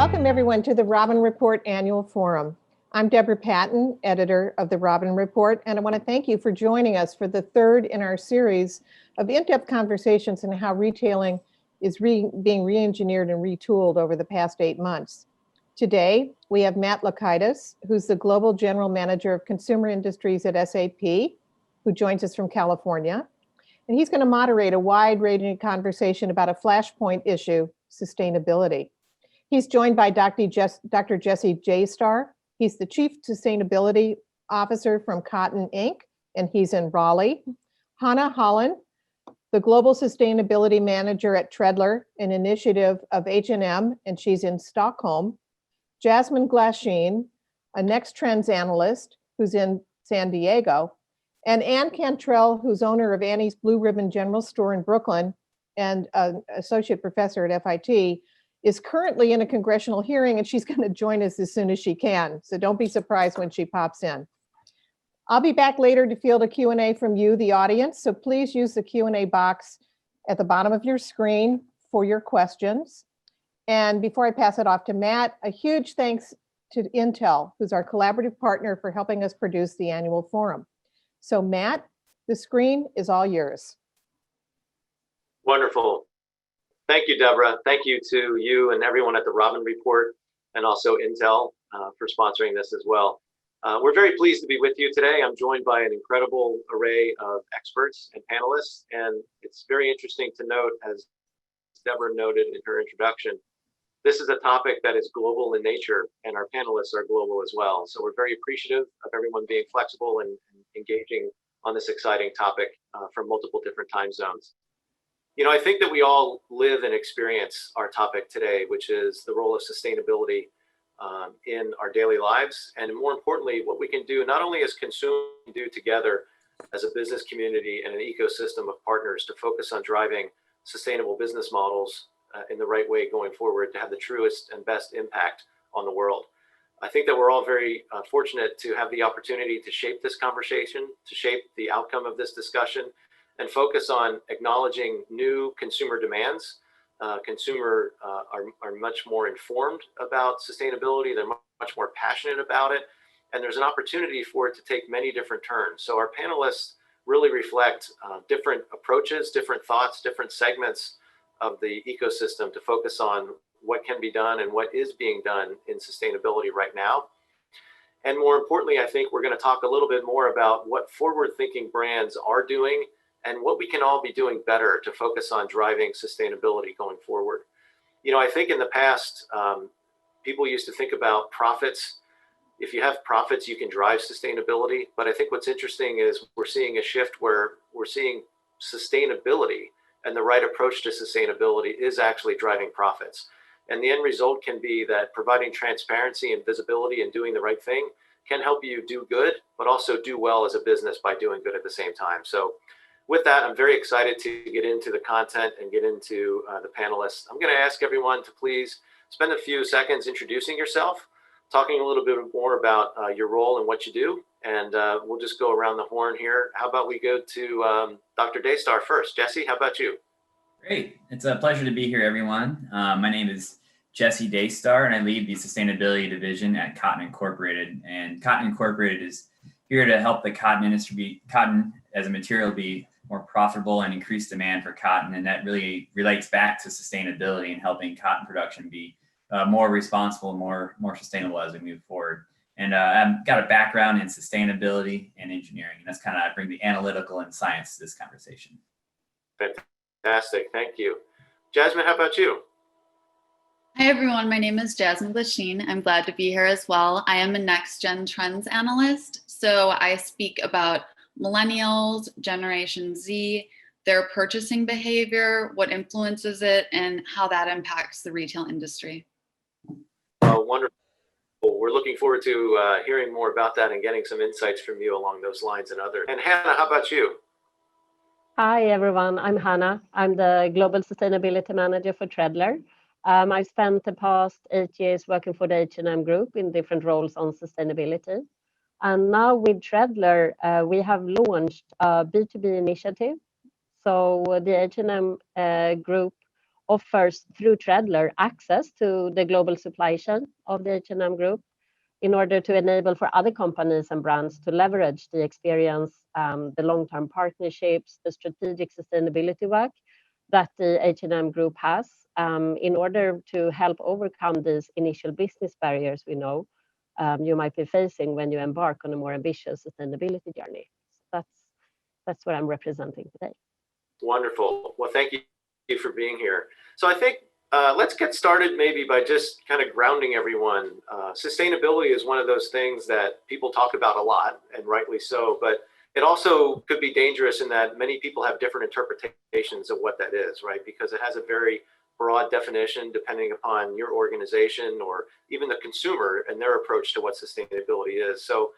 Welcome everyone to the Robin Report Annual Forum. I'm Deborah Patton, editor of the Robin Report, and I want to thank you for joining us for the third in our series of in-depth conversations on how retailing is being re-engineered and retooled over the past 8 months. Today, we have Matt Laukaitis, who's the Global General Manager of Consumer Industries at SAP, who joins us from California. And he's going to moderate a wide-ranging conversation about a flashpoint issue, sustainability. He's joined by Dr. Jessie Daystar. He's the Chief Sustainability Officer from Cotton Inc., and he's in Raleigh. Hanna, Hallin, the Global Sustainability Manager at Treadler, an initiative of H&M, and she's in Stockholm. Jasmine Glasheen, a Next Trends Analyst, who's in San Diego. And Cantrell, who's owner of Annie's Blue Ribbon General Store in Brooklyn and an associate professor at FIT, is currently in a congressional hearing, and she's going to join us as soon as she can. So don't be surprised when she pops in. I'll be back later to field a Q&A from you, the audience. So please use the Q&A box at the bottom of your screen for your questions. And before I pass it off to Matt, a huge thanks to Intel, who's our collaborative partner, for helping us produce the annual forum. So Matt, the screen is all yours. Wonderful. Thank you, Deborah. Thank you to you and everyone at the Robin Report, and also Intel for sponsoring this as well. We're very pleased to be with you today. I'm joined by an incredible array of experts and panelists, and it's very interesting to note, as Deborah noted in her introduction, this is a topic that is global in nature, and our panelists are global as well. So we're very appreciative of everyone being flexible and engaging on this exciting topic from multiple different time zones. You know, I think that we all live and experience our topic today, which is the role of sustainability in our daily lives, and more importantly, what we can do not only as consumers, do together as a business community and an ecosystem of partners to focus on driving sustainable business models in the right way going forward to have the truest and best impact on the world. I think that we're all very fortunate to have the opportunity to shape this conversation, to shape the outcome of this discussion, and focus on acknowledging new consumer demands. Consumers are much more informed about sustainability. They're much more passionate about it. And there's an opportunity for it to take many different turns. So our panelists really reflect different approaches, different thoughts, different segments of the ecosystem to focus on what can be done and what is being done in sustainability right now. And more importantly, I think we're going to talk a little bit more about what forward-thinking brands are doing and what we can all be doing better to focus on driving sustainability going forward. You know, I think in the past, people used to think about profits. If you have profits, you can drive sustainability. But I think what's interesting is we're seeing a shift where we're seeing sustainability and the right approach to sustainability is actually driving profits. And the end result can be that providing transparency and visibility and doing the right thing can help you do good, but also do well as a business by doing good at the same time. So with that, I'm very excited to get into the content and get into the panelists. I'm going to ask everyone to please spend a few seconds introducing yourself, talking a little bit more about your role and what you do, and we'll just go around the horn here. How about we go to Dr. Daystar first? Jessie, how about you? Great. It's a pleasure to be here, everyone. My name is Jessie Daystar, and I lead the sustainability division at Cotton Incorporated. And Cotton Incorporated is here to help the cotton industry, cotton as a material, be more profitable and increase demand for cotton. And that really relates back to sustainability and helping cotton production be more responsible, more sustainable as we move forward. And I've got a background in sustainability and engineering, and that's kind of, I bring the analytical and science to this conversation. Fantastic, thank you. Jasmine, how about you? Hi everyone, my name is Jasmine Glasheen. I'm glad to be here as well. I am a Next Gen Trends Analyst, so I speak about millennials, Generation Z, their purchasing behavior, what influences it, and how that impacts the retail industry. Oh, wonderful. We're looking forward to hearing more about that and getting some insights from you along those lines and others. And Hanna, how about you? Hi everyone, I'm Hanna. I'm the Global Sustainability Manager for Treadler. I've spent the past 8 years working for the H&M Group in different roles on sustainability. And now with Treadler, we have launched a B2B initiative. So the H&M Group offers through Treadler access to the global supply chain of the H&M Group in order to enable for other companies and brands to leverage the experience, the long-term partnerships, the strategic sustainability work that the H&M Group has in order to help overcome these initial business barriers we know you might be facing when you embark on a more ambitious sustainability journey. So that's what I'm representing today. Wonderful. Well, thank you for being here. So I think let's get started maybe by just kind of grounding everyone. Sustainability is one of those things that people talk about a lot, and rightly so, but it also could be dangerous in that many people have different interpretations of what that is, right? Because it has a very broad definition depending upon your organization or even the consumer and their approach to what sustainability is. So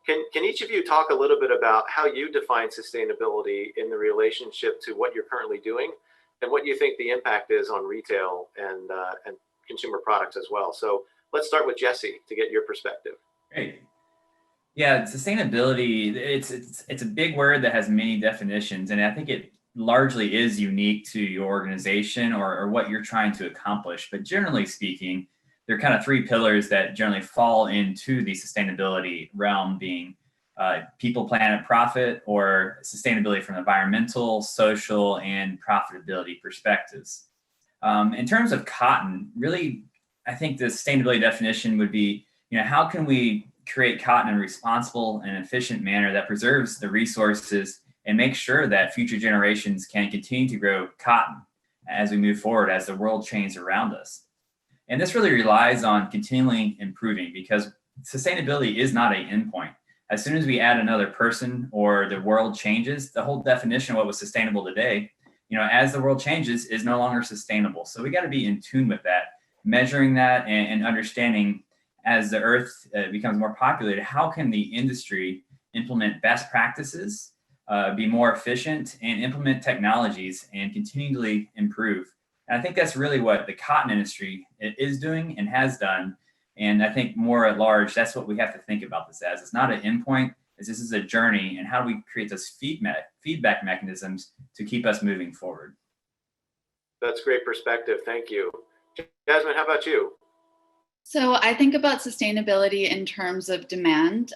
can each of you talk a little bit about how you define sustainability in the relationship to what you're currently doing and what you think the impact is on retail and consumer products as well? So let's start with Jessie to get your perspective. Great. Yeah, sustainability, it's a big word that has many definitions, and I think it largely is unique to your organization or what you're trying to accomplish. But generally speaking, there are kind of three pillars that generally fall into the sustainability realm, being people, planet, profit, or sustainability from environmental, social, and profitability perspectives. In terms of cotton, really, I think the sustainability definition would be, how can we create cotton in a responsible and efficient manner that preserves the resources and make sure that future generations can continue to grow cotton as we move forward, as the world changes around us. And this really relies on continually improving, because sustainability is not an endpoint. As soon as we add another person or the world changes, the whole definition of what was sustainable today, as the world changes, is no longer sustainable. So we got to be in tune with that, measuring that and understanding as the earth becomes more populated, how can the industry implement best practices, be more efficient, and implement technologies and continually improve. And I think that's really what the cotton industry is doing and has done. And I think more at large, that's what we have to think about this as. It's not an endpoint, this is a journey, and how do we create those feedback mechanisms to keep us moving forward? That's great perspective. Thank you. Jasmine, how about you? So I think about sustainability in terms of demand,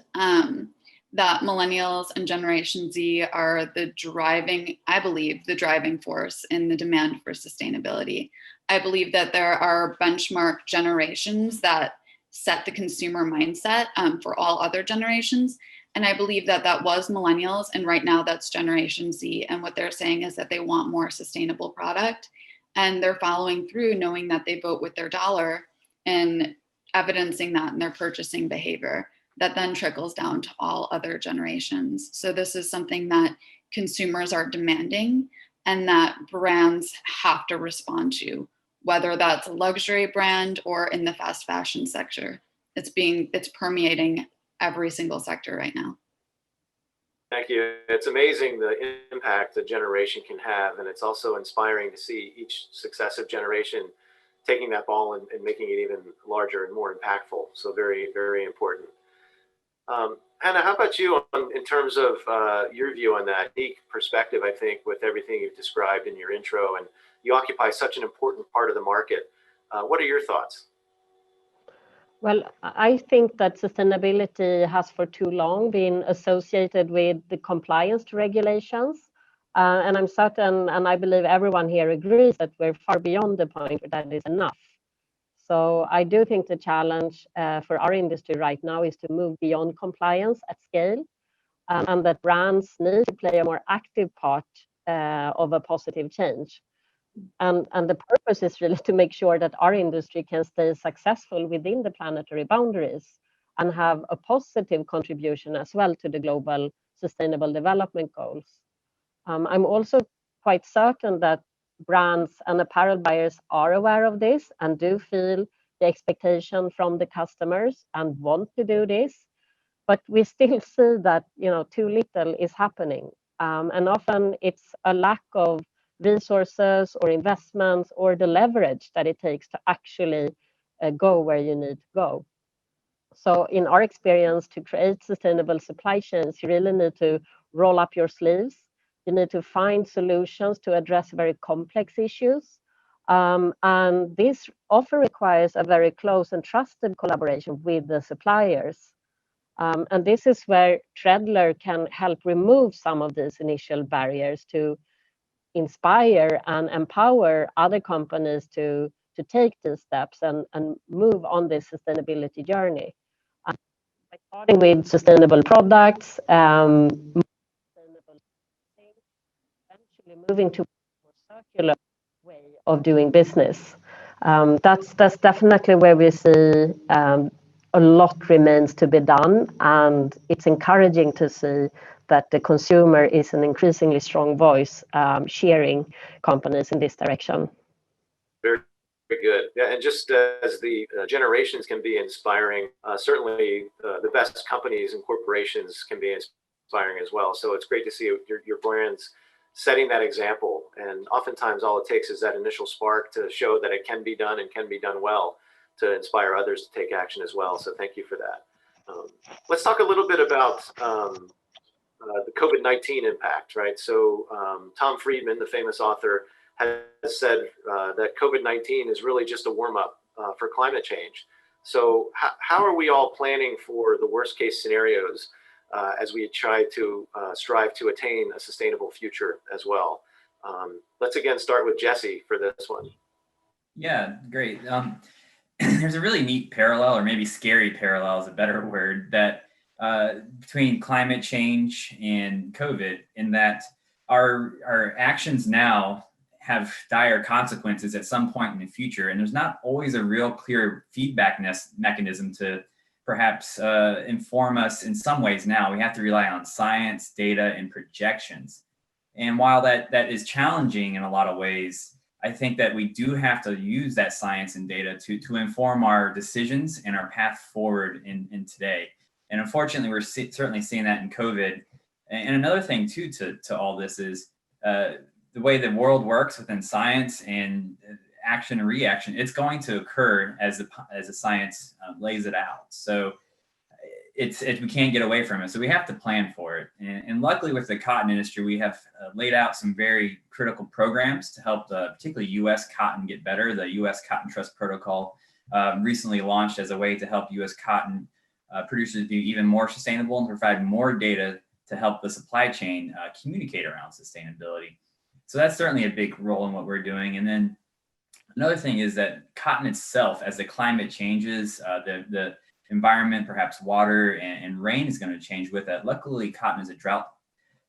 that millennials and Generation Z are I believe, the driving force in the demand for sustainability. I believe that there are benchmark generations that set the consumer mindset for all other generations. And I believe that that was millennials, and right now that's Generation Z. And what they're saying is that they want more sustainable product, and they're following through knowing that they vote with their dollar and evidencing that in their purchasing behavior that then trickles down to all other generations. So this is something that consumers are demanding and that brands have to respond to, whether that's a luxury brand or in the fast fashion sector. It's permeating every single sector right now. Thank you. It's amazing the impact a generation can have, and it's also inspiring to see each successive generation taking that ball and making it even larger and more impactful. So very, very important. Hanna, how about you in terms of your view on that unique perspective, I think, with everything you've described in your intro, and you occupy such an important part of the market. What are your thoughts? Well, I think that sustainability has for too long been associated with the compliance to regulations. And I'm certain, and I believe everyone here agrees, that we're far beyond the point where that is enough. So I do think the challenge for our industry right now is to move beyond compliance at scale, and that brands need to play a more active part of a positive change. And the purpose is really to make sure that our industry can stay successful within the planetary boundaries and have a positive contribution as well to the global sustainable development goals. I'm also quite certain that brands and apparel buyers are aware of this and do feel the expectation from the customers and want to do this. But we still see that too little is happening. And often it's a lack of resources or investments or the leverage that it takes to actually go where you need to go. So in our experience, to create sustainable supply chains, you really need to roll up your sleeves. You need to find solutions to address very complex issues. And this often requires a very close and trusted collaboration with the suppliers. And this is where Treadler can help remove some of these initial barriers to inspire and empower other companies to take these steps and move on this sustainability journey. By starting with sustainable products, sustainable eventually moving to a more circular way of doing business. That's definitely where we see a lot remains to be done, and it's encouraging to see that the consumer is an increasingly strong voice cheering companies in this direction. Very good. Yeah, and just as the generations can be inspiring, certainly the best companies and corporations can be inspiring as well. So it's great to see your brands setting that example. And oftentimes all it takes is that initial spark to show that it can be done and can be done well, to inspire others to take action as well. So thank you for that. Let's talk a little bit about the COVID-19 impact, right? So Tom Friedman, the famous author, has said that COVID-19 is really just a warm-up for climate change. So how are we all planning for the worst case scenarios as we try to strive to attain a sustainable future as well? Let's again start with Jessie for this one. Yeah, great. There's a really neat parallel, or maybe scary parallel is a better word, that between climate change and COVID, in that our actions now have dire consequences at some point in the future. And there's not always a real clear feedback mechanism to perhaps inform us in some ways now. We have to rely on science, data, and projections. And while that is challenging in a lot of ways, I think that we do have to use that science and data to inform our decisions and our path forward in today. And unfortunately, we're certainly seeing that in COVID. And another thing too to all this is the way the world works within science and action and reaction. It's going to occur as the science lays it out. So we can't get away from it. So we have to plan for it. And luckily with the cotton industry, we have laid out some very critical programs to help particularly U.S. cotton get better. The U.S. Cotton Trust Protocol recently launched as a way to help U.S. cotton producers be even more sustainable and provide more data to help the supply chain communicate around sustainability. So that's certainly a big role in what we're doing. And then another thing is that cotton itself, as the climate changes, the environment, perhaps water and rain is going to change with that. Luckily, cotton is a drought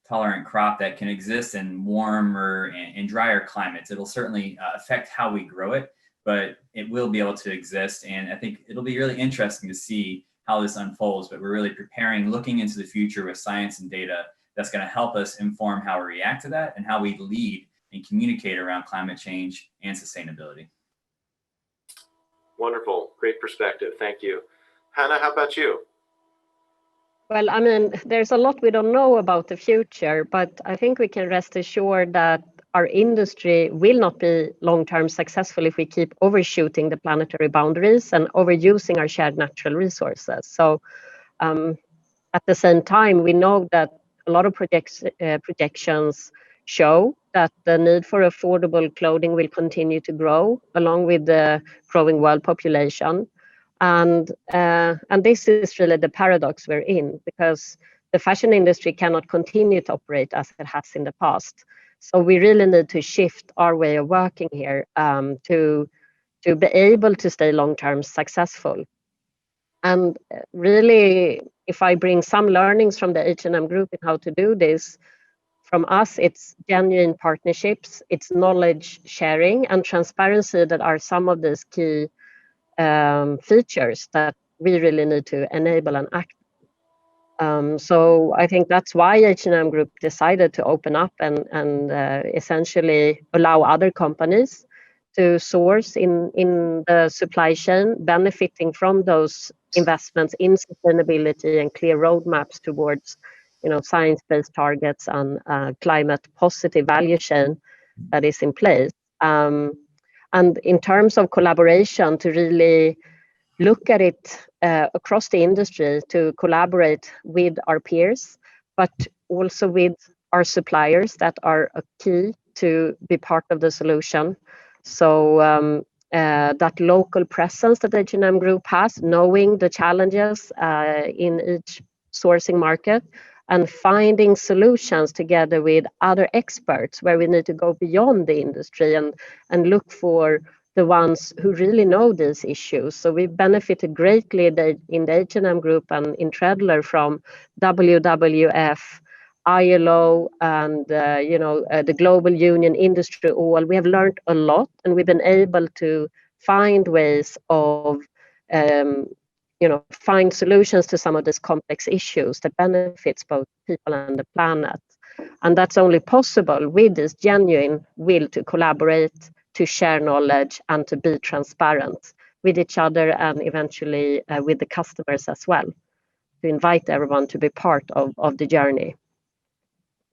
tolerant crop that can exist in warmer and drier climates. It'll certainly affect how we grow it, but it will be able to exist. And I think it'll be really interesting to see how this unfolds, but we're really preparing, looking into the future with science and data that's going to help us inform how we react to that and how we lead and communicate around climate change and sustainability. Wonderful, great perspective, thank you. Hanna, how about you? Well, I mean, there's a lot we don't know about the future, but I think we can rest assured that our industry will not be long-term successful if we keep overshooting the planetary boundaries and overusing our shared natural resources. So at the same time, we know that a lot of projections show that the need for affordable clothing will continue to grow along with the growing world population. And this is really the paradox we're in, because the fashion industry cannot continue to operate as it has in the past. So we really need to shift our way of working here to be able to stay long-term successful. And really, if I bring some learnings from the H&M Group in how to do this, from us, it's genuine partnerships, it's knowledge sharing and transparency that are some of these key features that we really need to enable and act. So I think that's why H&M Group decided to open up and essentially allow other companies to source in the supply chain, benefiting from those investments in sustainability and clear roadmaps towards, science-based targets and climate positive value chain that is in place. And in terms of collaboration, to really look at it across the industry, to collaborate with our peers, but also with our suppliers that are a key to be part of the solution. So that local presence that H&M Group has, knowing the challenges in each sourcing market, and finding solutions together with other experts where we need to go beyond the industry and look for the ones who really know these issues. So we benefited greatly in the H&M Group and in Treadler from WWF, ILO, and the Global Union Industry All. We have learned a lot, and we've been able to find ways of find solutions to some of these complex issues that benefits both people and the planet. And that's only possible with this genuine will to collaborate, to share knowledge, and to be transparent with each other and eventually with the customers as well, to invite everyone to be part of the journey.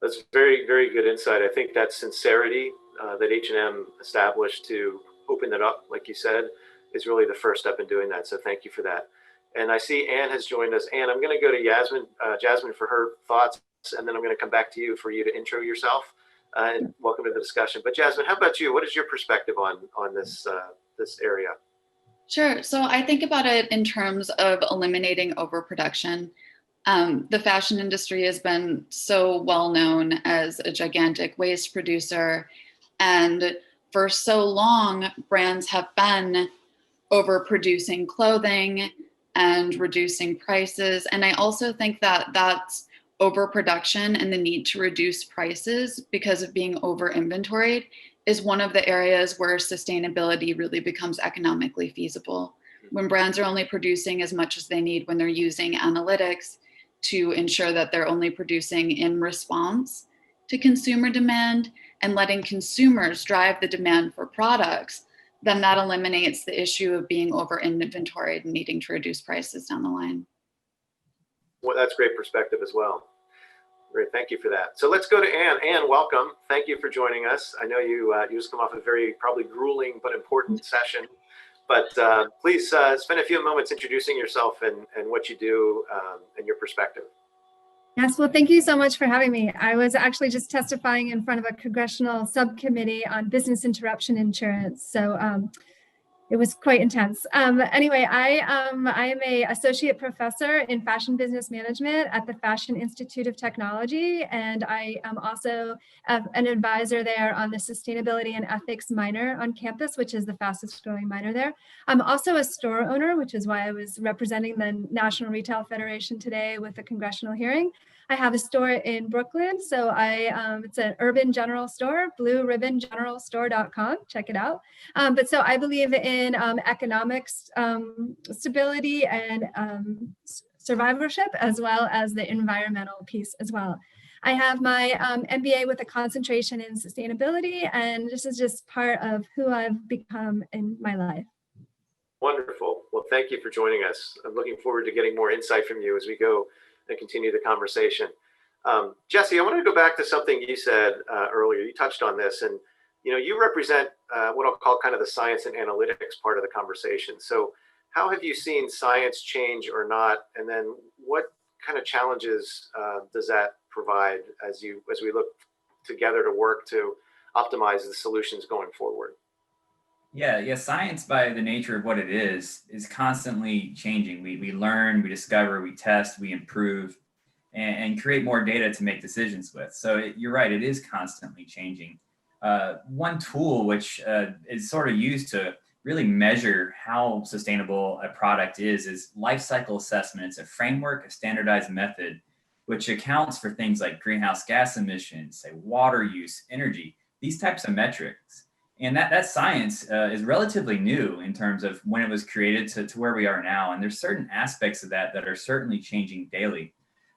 That's very, very good insight. I think that sincerity that H&M established to open that up, like you said, is really the first step in doing that. So thank you for that. And I see Anne has joined us. Anne, I'm going to go to Jasmine for her thoughts, and then I'm going to come back to you for you to intro yourself and welcome to the discussion. But Jasmine, how about you? What is your perspective on this area? Sure. So I think about it in terms of eliminating overproduction. The fashion industry has been so well known as a gigantic waste producer. And for so long, brands have been overproducing clothing and reducing prices. And I also think that that's overproduction and the need to reduce prices because of being over inventoried is one of the areas where sustainability really becomes economically feasible. When brands are only producing as much as they need, when they're using analytics to ensure that they're only producing in response to consumer demand and letting consumers drive the demand for products, then that eliminates the issue of being over inventoried and needing to reduce prices down the line. Well, that's great perspective as well. Great, thank you for that. So let's go to Anne. Anne, welcome. Thank you for joining us. I know you just come off a very probably grueling but important session, but please spend a few moments introducing yourself and what you do and your perspective. Yes, well, thank you so much for having me. I was actually just testifying in front of a congressional subcommittee on business interruption insurance. So it was quite intense. Anyway, I am an associate professor in fashion business management at the Fashion Institute of Technology. And I am also an advisor there on the sustainability and ethics minor on campus, which is the fastest growing minor there. I'm also a store owner, which is why I was representing the National Retail Federation today with the congressional hearing. I have a store in Brooklyn, so it's an urban general store, blueribbongeneralstore.com. Check it out. But so I believe in economics, stability, and survivorship, as well as the environmental piece as well. I have my MBA with a concentration in sustainability, and this is just part of who I've become in my life. Wonderful. Well, thank you for joining us. I'm looking forward to getting more insight from you as we go and continue the conversation. Jessie, I want to go back to something you said earlier. You touched on this, and you represent what I'll call kind of the science and analytics part of the conversation. So how have you seen science change or not? And then what kind of challenges does that provide as we look together to work to optimize the solutions going forward? Yeah. Science, by the nature of what it is constantly changing. We learn, we discover, we test, we improve, and create more data to make decisions with. So you're right, it is constantly changing. One tool which is sort of used to really measure how sustainable a product is life cycle assessment. It's a framework, a standardized method, which accounts for things like greenhouse gas emissions, say water use, energy, these types of metrics. And that science is relatively new in terms of when it was created to where we are now. And there's certain aspects of that are certainly changing daily.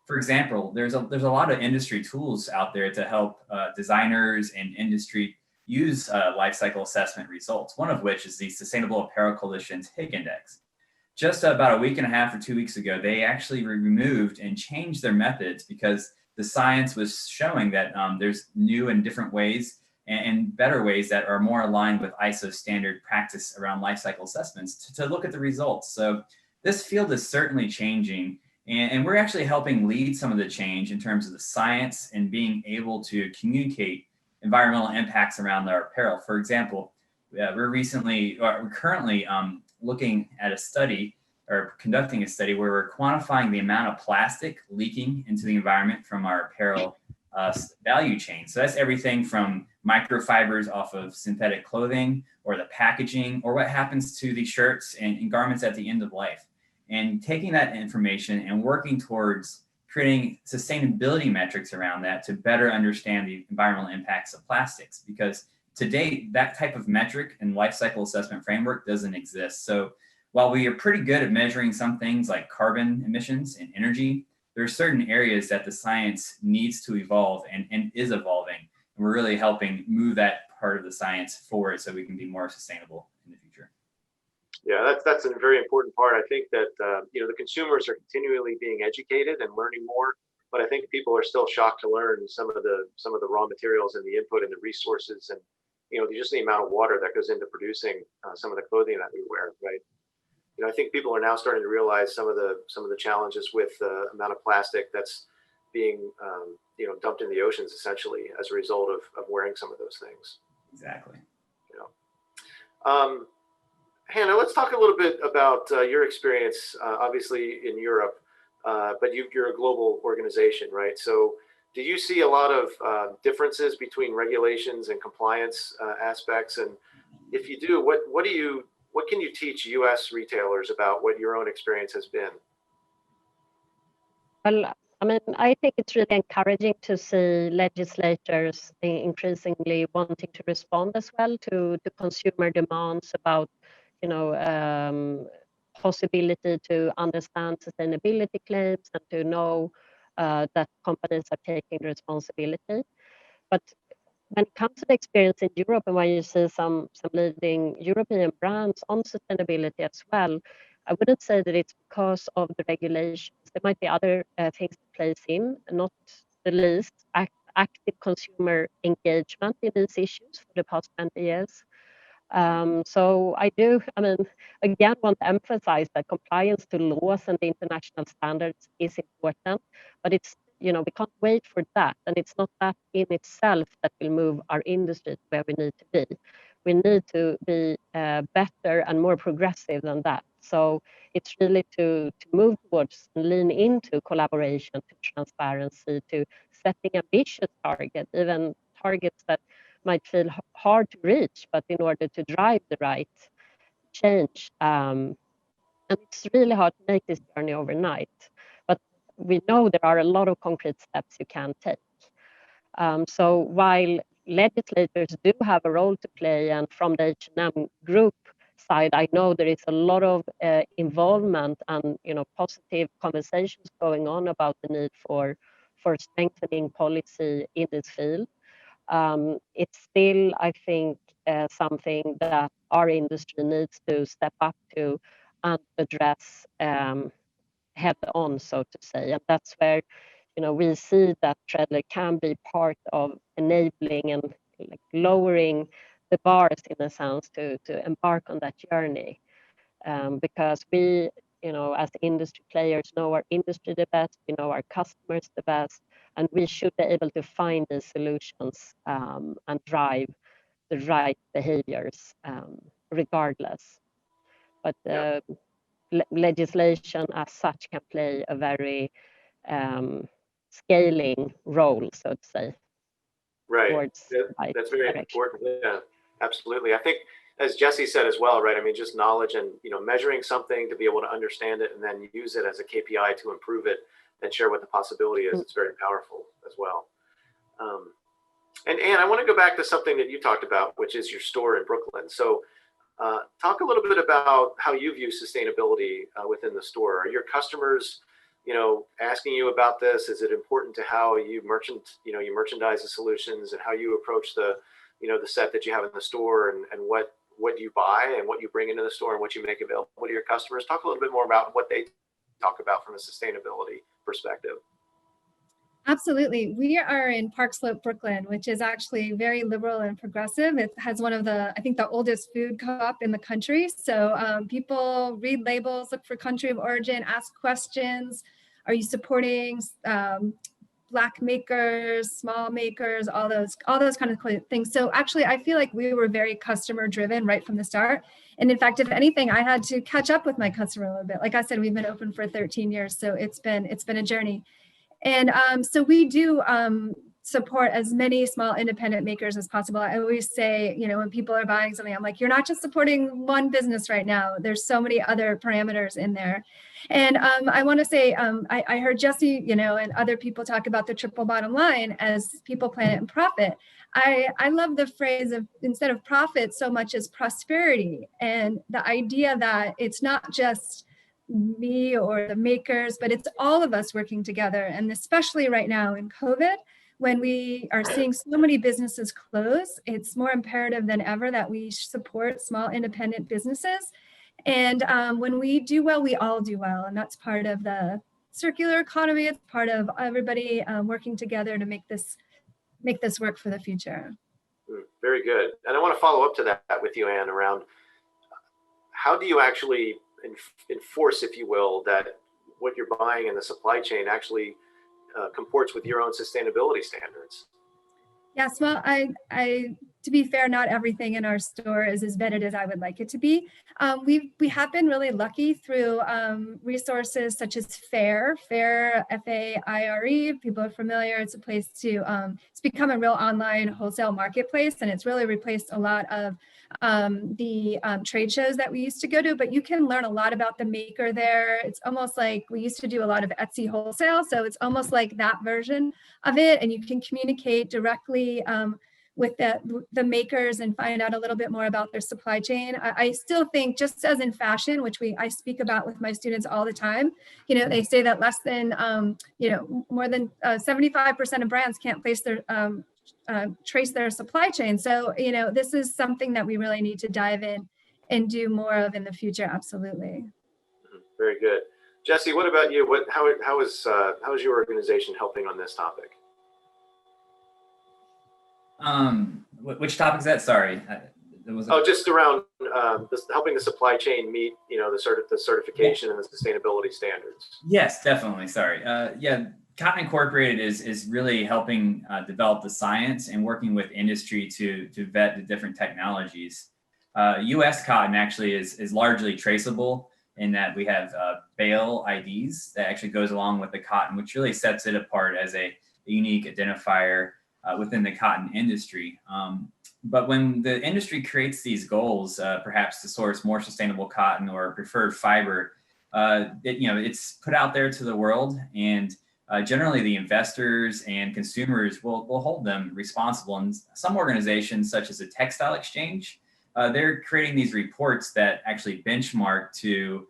For example, there's a lot of industry tools out there to help designers and industry use life cycle assessment results, one of which is the Sustainable Apparel Coalition's HIG Index. Just about a week and a half or 2 weeks ago, they actually removed and changed their methods because the science was showing that there's new and different ways and better ways that are more aligned with ISO standard practice around life cycle assessments to look at the results. So this field is certainly changing, and we're actually helping lead some of the change in terms of the science and being able to communicate environmental impacts around our apparel. For example, we're currently looking at a study or conducting a study where we're quantifying the amount of plastic leaking into the environment from our apparel value chain. So that's everything from microfibers off of synthetic clothing or the packaging or what happens to the shirts and garments at the end of life. And taking that information and working towards creating sustainability metrics around that to better understand the environmental impacts of plastics. Because to date, that type of metric and life cycle assessment framework doesn't exist. So while we are pretty good at measuring some things like carbon emissions and energy, there are certain areas that the science needs to evolve and is evolving. And we're really helping move that part of the science forward so we can be more sustainable in the future. Yeah, that's a very important part. I think that the consumers are continually being educated and learning more, but I think people are still shocked to learn some of the raw materials and the input and the resources and just the amount of water that goes into producing some of the clothing that we wear, right? I think people are now starting to realize some of the challenges with the amount of plastic that's being dumped in the oceans essentially as a result of wearing some of those things. Exactly. Hanna, let's talk a little bit about your experience, obviously in Europe, but you're a global organization, right? So do you see a lot of differences between regulations and compliance aspects? And if you do, what can you teach US retailers about what your own experience has been? Well, I mean, I think it's really encouraging to see legislators increasingly wanting to respond as well to consumer demands about, possibility to understand sustainability claims and to know that companies are taking responsibility. But when it comes to the experience in Europe and when you see some leading European brands on sustainability as well, I wouldn't say that it's because of the regulations. There might be other things that plays in, not the least active consumer engagement in these issues for the past 20 years. So I do, again, want to emphasize that compliance to laws and the international standards is important, but it's, we can't wait for that. And it's not that in itself that will move our industry to where we need to be. We need to be better and more progressive than that. So it's really to move towards, lean into collaboration, to transparency, to setting ambitious targets, even targets that might feel hard to reach, but in order to drive the right change. And it's really hard to make this journey overnight. But we know there are a lot of concrete steps you can take. So while legislators do have a role to play, and from the H&M group side, I know there is a lot of involvement and positive conversations going on about the need for strengthening policy in this field. It's still, I think, something that our industry needs to step up to and address head on, so to say. And that's where, we see that Treadler can be part of enabling and lowering the bars in a sense to embark on that journey. Because we, as industry players, know our industry the best, we know our customers the best, and we should be able to find these solutions and drive the right behaviors regardless. But legislation as such can play a very scaling role, so to say. Right. That's very important. Yeah, absolutely. I think, as Jessie said as well, right? I mean, just knowledge and measuring something to be able to understand it and then use it as a KPI to improve it and share what the possibility is. It's very powerful as well. And Anne, I want to go back to something that you talked about, which is your store in Brooklyn. So talk a little bit about how you view sustainability within the store. Are your customers, asking you about this? Is it important to how you merchandise the solutions and how you approach the set that you have in the store and what you buy and what you bring into the store and what you make available to your customers? Talk a little bit more about what they talk about from a sustainability perspective. Absolutely. We are in Park Slope, Brooklyn, which is actually very liberal and progressive. It has one of the, I think, the oldest food co-op in the country. So people read labels, look for country of origin, ask questions. Are you supporting black makers, small makers, all those kind of things. So actually, I feel like we were very customer driven right from the start. And in fact, if anything, I had to catch up with my customer a little bit. Like I said, we've been open for 13 years, so it's been a journey. And so we do support as many small independent makers as possible. I always say, when people are buying something, I'm like, you're not just supporting one business right now. There's so many other parameters in there. And I want to say, I heard Jessie, and other people talk about the triple bottom line as people, planet, and profit. I love the phrase of, instead of profit so much as prosperity, and the idea that it's not just me or the makers, but it's all of us working together. And especially right now in COVID, when we are seeing so many businesses close, it's more imperative than ever that we support small independent businesses. And when we do well, we all do well. And that's part of the circular economy. It's part of everybody working together to make this work for the future. Very good. And I want to follow up to that with you, Anne, around how do you actually enforce, if you will, that what you're buying in the supply chain actually comports with your own sustainability standards? Yes, well, I to be fair, not everything in our store is as vetted as I would like it to be. We have been really lucky through resources such as FAIRE, F-A-I-R-E. People are familiar. It's a place to, it's become a real online wholesale marketplace, and it's really replaced a lot of the trade shows that we used to go to, but you can learn a lot about the maker there. It's almost like we used to do a lot of Etsy wholesale, so it's almost like that version of it, and you can communicate directly with the makers and find out a little bit more about their supply chain. I still think, just as in fashion, which I speak about with my students all the time, they say that less than, more than 75% of brands can't trace their supply chain. So, this is something that we really need to dive in and do more of in the future. Absolutely. Very good. Jessie, what about you? How is your organization helping on this topic? Which topic is that? Sorry. Just around helping the supply chain meet, the certification and the sustainability standards. Yes, definitely. Sorry. Cotton Incorporated is really helping develop the science and working with industry to vet the different technologies. U.S. cotton actually is largely traceable in that we have bale IDs that actually goes along with the cotton, which really sets it apart as a unique identifier within the cotton industry. But when the industry creates these goals, perhaps to source more sustainable cotton or preferred fiber, it's put out there to the world, and generally the investors and consumers will hold them responsible. And some organizations, such as the Textile Exchange, they're creating these reports that actually benchmark to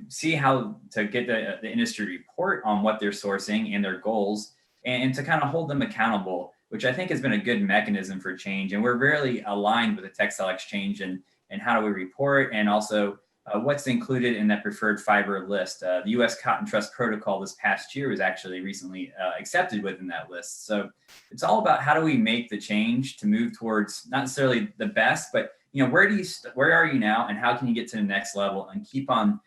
see how to get the industry report on what they're sourcing and their goals, and to kind of hold them accountable, which I think has been a good mechanism for change. And we're really aligned with the Textile Exchange and how do we report, and also what's included in that preferred fiber list. The U.S. Cotton Trust Protocol this past year was actually recently accepted within that list. So it's all about how do we make the change to move towards not necessarily the best, but where are you now, and how can you get to the next level and keep on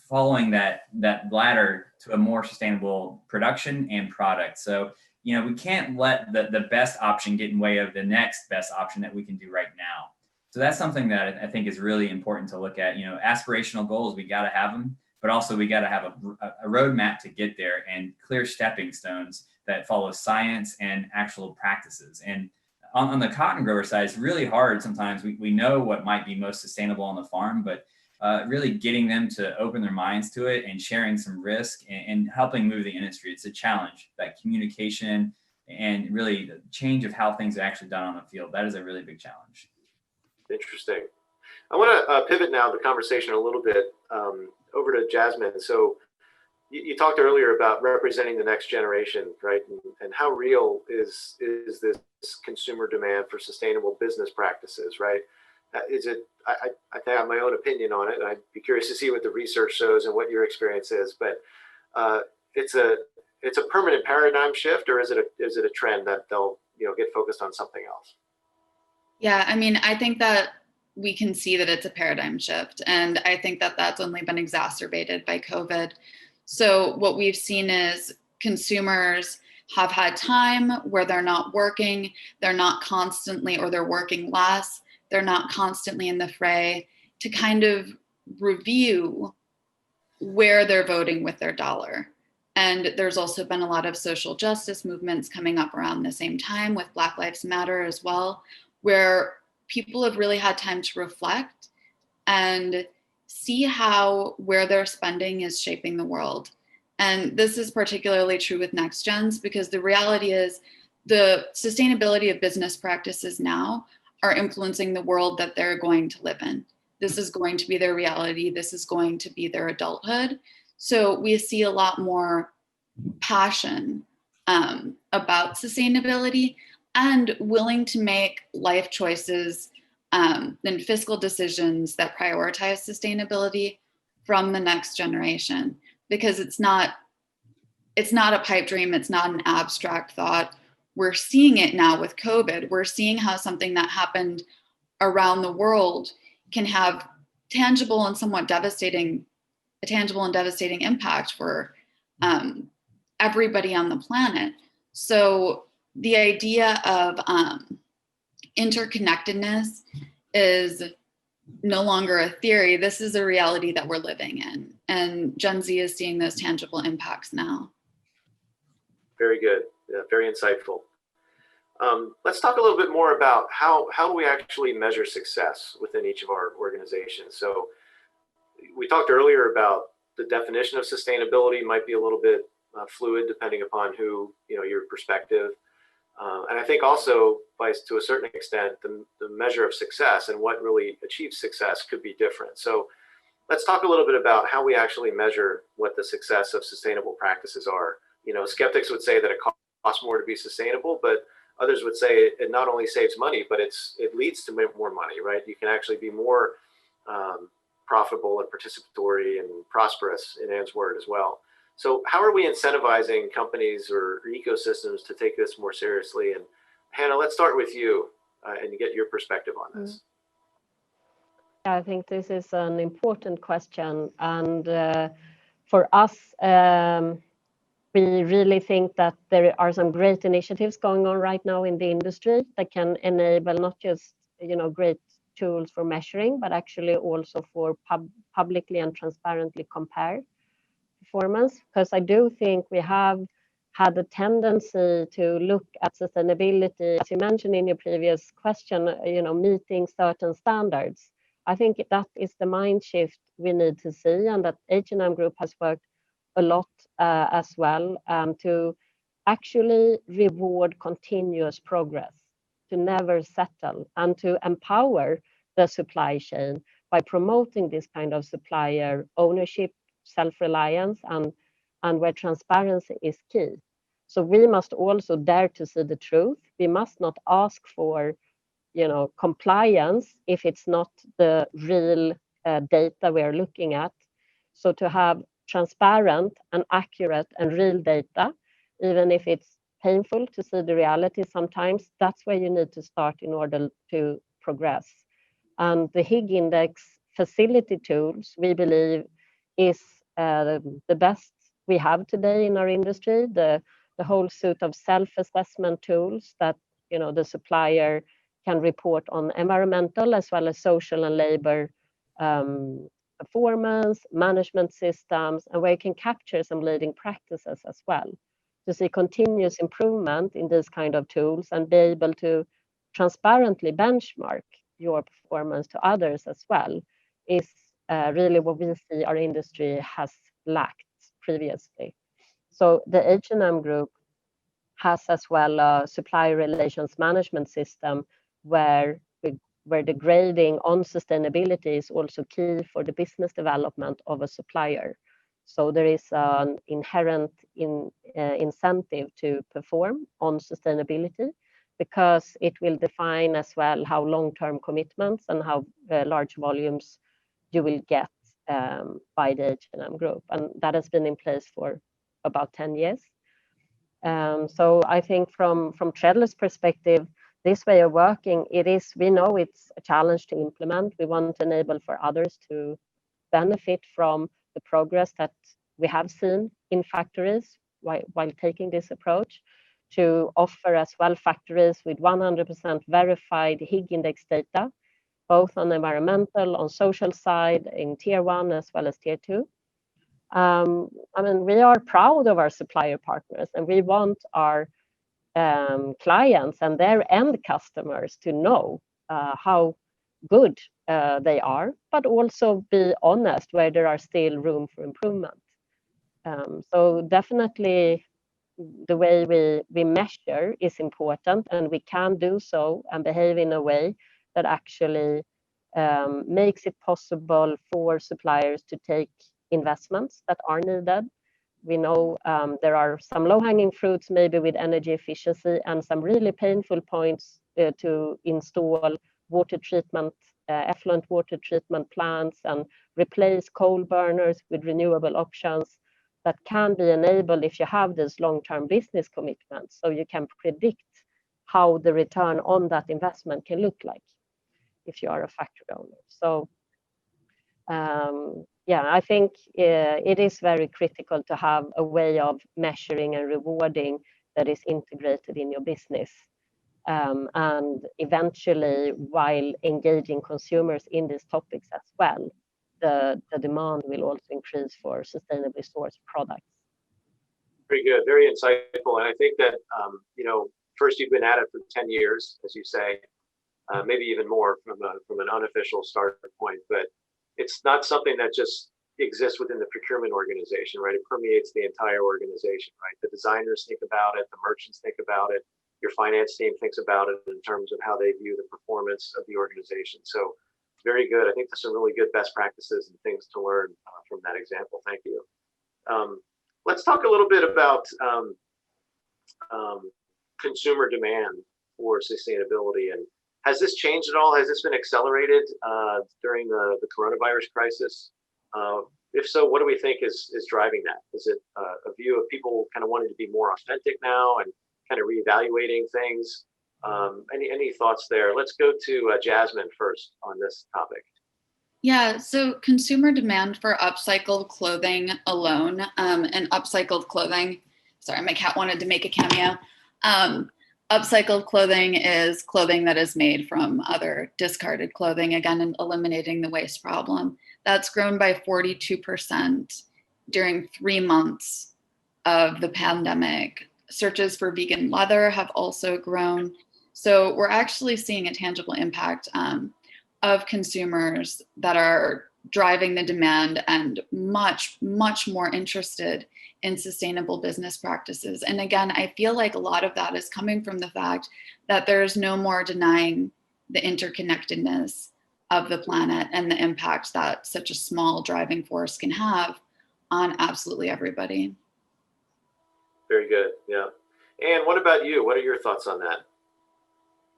following that ladder to a more sustainable production and product. So, we can't let the best option get in way of the next best option that we can do right now. So that's something that I think is really important to look at. Aspirational goals, we got to have them, but also we got to have a roadmap to get there, and clear stepping stones that follow science and actual practices. And on the cotton grower side, it's really hard sometimes. We know what might be most sustainable on the farm, but really getting them to open their minds to it and sharing some risk and helping move the industry. It's a challenge, that communication and really the change of how things are actually done on the field. That is a really big challenge. Interesting. I want to pivot now the conversation a little bit over to Jasmine. So you talked earlier about representing the next generation, right? And how real is this consumer demand for sustainable business practices, right? Is it? I have my own opinion on it. I'd be curious to see what the research shows and what your experience is. But it's a permanent paradigm shift, or is it a trend that they'll get focused on something else? Yeah, I mean, I think that we can see that it's a paradigm shift, and I think that that's only been exacerbated by COVID. So what we've seen is consumers have had time where they're not working, they're not constantly, or they're working less, they're not constantly in the fray, to kind of review where they're voting with their dollar. And there's also been a lot of social justice movements coming up around the same time with Black Lives Matter as well, where people have really had time to reflect and see how where they're spending is shaping the world. And this is particularly true with next gens, because the reality is the sustainability of business practices now are influencing the world that they're going to live in. This is going to be their reality. This is going to be their adulthood. So we see a lot more passion about sustainability and willing to make life choices and fiscal decisions that prioritize sustainability from the next generation. Because it's not a pipe dream, it's not an abstract thought. We're seeing it now with COVID. We're seeing how something that happened around the world can have tangible and devastating impact for everybody on the planet. So the idea of interconnectedness is no longer a theory. This is a reality that we're living in. And Gen Z is seeing those tangible impacts now. Very good. Yeah, very insightful. Let's talk a little bit more about how do we actually measure success within each of our organizations. So we talked earlier about the definition of sustainability might be a little bit fluid depending upon your perspective. And I think also, to a certain extent, the measure of success and what really achieves success could be different. So let's talk a little bit about how we actually measure what the success of sustainable practices are. Skeptics would say that it costs more to be sustainable, but others would say it not only saves money, but it leads to more money, right? You can actually be more profitable and participatory and prosperous, in Anne's word, as well. So how are we incentivizing companies or ecosystems to take this more seriously? And Hanna, let's start with you and get your perspective on this. I think this is an important question. And for us, we really think that there are some great initiatives going on right now in the industry that can enable not just great tools for measuring, but actually also for publicly and transparently compare performance. Because I do think we have had a tendency to look at sustainability, as you mentioned in your previous question, meeting certain standards. I think that is the mind shift we need to see, and that H&M Group has worked a lot as well to actually reward continuous progress, to never settle, and to empower the supply chain by promoting this kind of supplier ownership, self-reliance, and where transparency is key. So we must also dare to see the truth. We must not ask for compliance if it's not the real data we are looking at. So to have transparent and accurate and real data, even if it's painful to see the reality sometimes, that's where you need to start in order to progress. And the Higg Index facility tools, we believe, is the best we have today in our industry. The whole suite of self-assessment tools that the supplier can report on environmental as well as social and labor performance, management systems, and where you can capture some leading practices as well. To see continuous improvement in these kind of tools and be able to transparently benchmark your performance to others as well is really what we see our industry has lacked previously. So the H&M Group has as well a supplier relations management system where the grading on sustainability is also key for the business development of a supplier. So there is an inherent incentive to perform on sustainability, because it will define as well how long-term commitments and how large volumes you will get by the H&M Group. And that has been in place for about 10 years. So I think from Treadler's perspective, this way of working, we know it's a challenge to implement. We want to enable for others to benefit from the progress that we have seen in factories while taking this approach, to offer as well factories with 100% verified Higg index data, both on environmental, on social side, in tier 1 as well as tier 2. I mean, we are proud of our supplier partners, and we want our clients and their end customers to know how good they are, but also be honest where there are still room for improvement. So definitely the way we measure is important, and we can do so and behave in a way that actually makes it possible for suppliers to take investments that are needed. We know there are some low-hanging fruits, maybe with energy efficiency, and some really painful points to install water treatment, effluent water treatment plants, and replace coal burners with renewable options that can be enabled if you have this long-term business commitments, so you can predict how the return on that investment can look like if you are a factory owner. So yeah, I think it is very critical to have a way of measuring and rewarding that is integrated in your business. And eventually, while engaging consumers in these topics as well, the demand will also increase for sustainably sourced products. Very good, very insightful. And I think that, you know, first you've been at it for 10 years, as you say, maybe even more from an unofficial start point, but it's not something that just exists within the procurement organization, right? It permeates the entire organization, right? The designers think about it, the merchants think about it, your finance team thinks about it in terms of how they view the performance of the organization. So very good. I think there's some really good best practices and things to learn from that example. Thank you. Let's talk a little bit about consumer demand for sustainability. And has this changed at all? Has this been accelerated during the coronavirus crisis? If so, what do we think is driving that? Is it a view of people kind of wanting to be more authentic now and kind of reevaluating things? Any thoughts there? Let's go to Jasmine first on this topic. Yeah, so consumer demand for upcycled clothing alone, and upcycled clothing, sorry, my cat wanted to make a cameo. Upcycled clothing is clothing that is made from other discarded clothing, again, eliminating the waste problem. That's grown by 42% during 3 months of the pandemic. Searches for vegan leather have also grown. So we're actually seeing a tangible impact of consumers that are driving the demand and much, much more interested in sustainable business practices. And again, I feel like a lot of that is coming from the fact that there's no more denying the interconnectedness of the planet and the impact that such a small driving force can have on absolutely everybody. Very good, yeah. And what about you? What are your thoughts on that?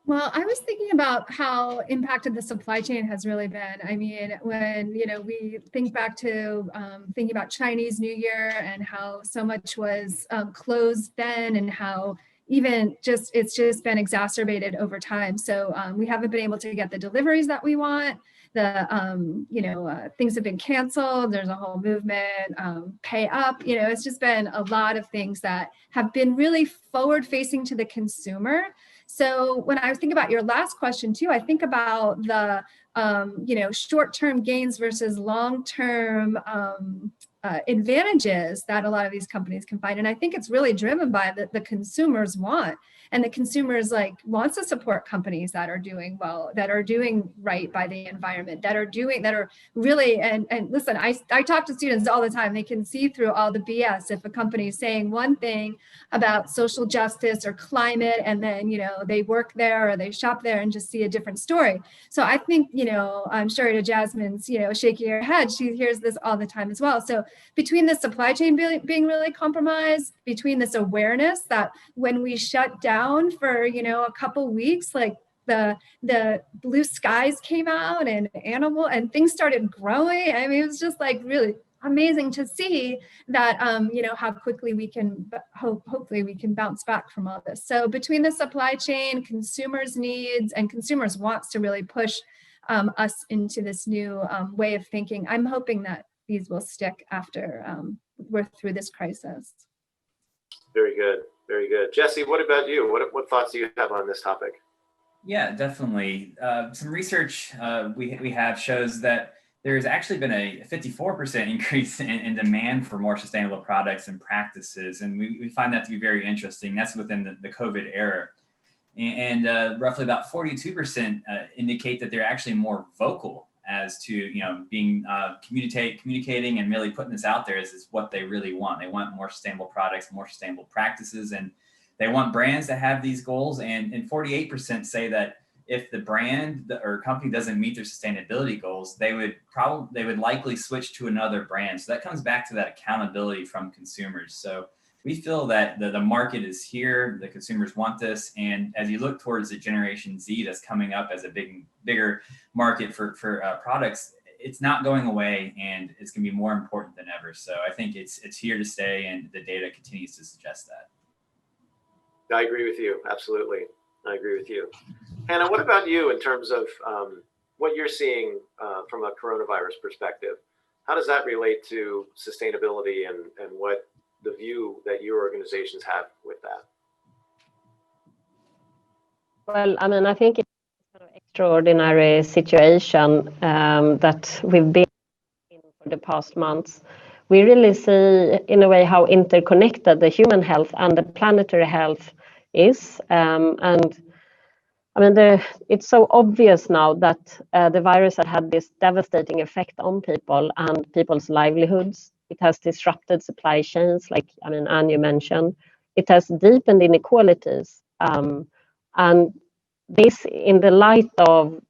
Well, I was thinking about how impacted the supply chain has really been. I mean, when we think back to thinking about Chinese New Year and how so much was closed then, and how even it's just been exacerbated over time. So we haven't been able to get the deliveries that we want. The things have been canceled. There's a whole movement, pay up. It's just been a lot of things that have been really forward facing to the consumer. So when I was thinking about your last question too, I think about the short-term gains versus long-term advantages that a lot of these companies can find. And I think it's really driven by the consumers want. And the consumers wants to support companies that are doing well, that are doing right by the environment, that are really, and listen, I talk to students all the time. They can see through all the BS if a company is saying one thing about social justice or climate, and then, they work there or they shop there and just see a different story. So I think, I'm sure to Jasmine's, shaking her head, she hears this all the time as well. So between the supply chain being really compromised, between this awareness that when we shut down for a couple weeks, the blue skies came out and and things started growing. I mean, it was just really amazing to see that how quickly we can hopefully we can bounce back from all this. So between the supply chain, consumers' needs, and consumers' wants to really push us into this new way of thinking, I'm hoping that these will stick after we're through this crisis. Very good. Very good. Jessie, what about you? What thoughts do you have on this topic? Yeah, definitely. Some research we have shows that there's actually been a 54% increase in demand for more sustainable products and practices. And we find that to be very interesting. That's within the COVID era. And roughly about 42% indicate that they're actually more vocal as to, you know, being communicating and really putting this out there is what they really want. They want more sustainable products, more sustainable practices, and they want brands that have these goals. And 48% say that if the brand or company doesn't meet their sustainability goals, they would likely switch to another brand. So that comes back to that accountability from consumers. So we feel that the market is here, the consumers want this, and as you look towards the Generation Z that's coming up as a bigger market for products, it's not going away, and it's going to be more important than ever. So I think it's here to stay, and the data continues to suggest that. I agree with you. Absolutely. I agree with you. Hanna, what about you in terms of what you're seeing from a coronavirus perspective? How does that relate to sustainability and what the view that your organizations have with that? Well, I mean, I think it's an extraordinary situation that we've been in for the past months. We really see, in a way, how interconnected the human health and the planetary health is. And I mean, it's so obvious now that the virus has had this devastating effect on people and people's livelihoods. It has disrupted supply chains, like, I mean, Anne, you mentioned. It has deepened inequalities. And this, in the light of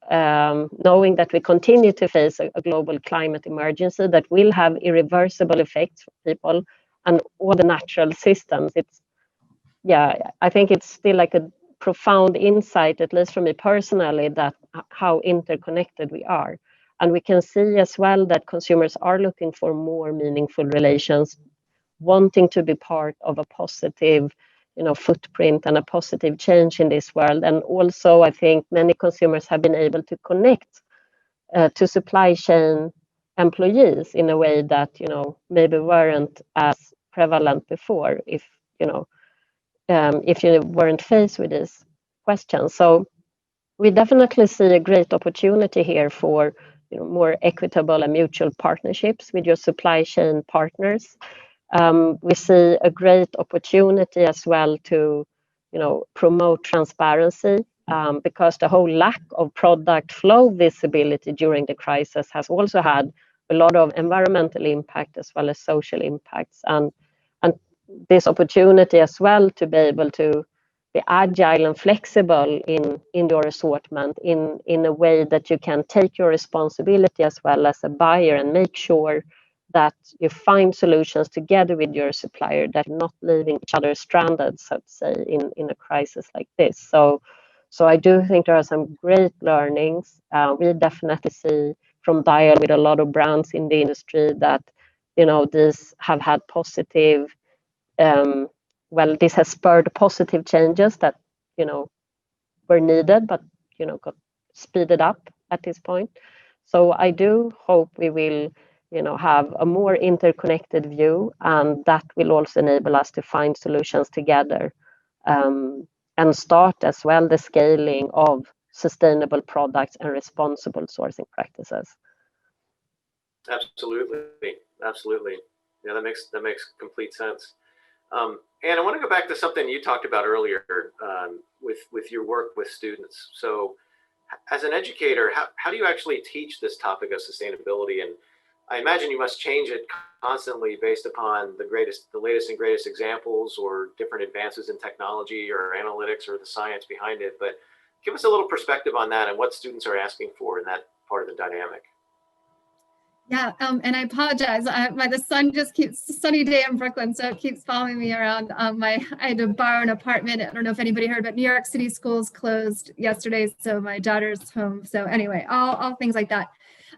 knowing that we continue to face a global climate emergency that will have irreversible effects for people and all the natural systems, I think it's still like a profound insight, at least for me personally, that how interconnected we are. And we can see as well that consumers are looking for more meaningful relations, wanting to be part of a positive, you know, footprint and a positive change in this world. And also, I think many consumers have been able to connect to supply chain employees in a way that, you know, maybe weren't as prevalent before if you weren't faced with these questions. So we definitely see a great opportunity here for, you know, more equitable and mutual partnerships with your supply chain partners. We see a great opportunity as well to, you know, promote transparency because the whole lack of product flow visibility during the crisis has also had a lot of environmental impact as well as social impacts, and this opportunity as well to be able to be agile and flexible in your assortment in a way that you can take your responsibility as well as a buyer and make sure that you find solutions together with your supplier that are not leaving each other stranded, so to say, in a crisis like this. So I do think there are some great learnings. We definitely see from dialogue with a lot of brands in the industry that, you know, these have had positive, this has spurred positive changes that, you know, were needed, but, you know, got speeded up at this point. So I do hope we will, you know, have a more interconnected view, and that will also enable us to find solutions together and start as well the scaling of sustainable products and responsible sourcing practices. Absolutely. Yeah, that makes complete sense. And I want to go back to something you talked about earlier with your work with students. So as an educator, how do you actually teach this topic of sustainability? And I imagine you must change it constantly based upon the latest and greatest examples or different advances in technology or analytics or the science behind it. But give us a little perspective on that and what students are asking for in that part of the dynamic. Yeah, and I apologize. The sun just keeps, sunny day in Brooklyn, so it keeps following me around. I had to borrow an apartment. I don't know if anybody heard, but New York City schools closed yesterday, so my daughter's home. So anyway, all things like that.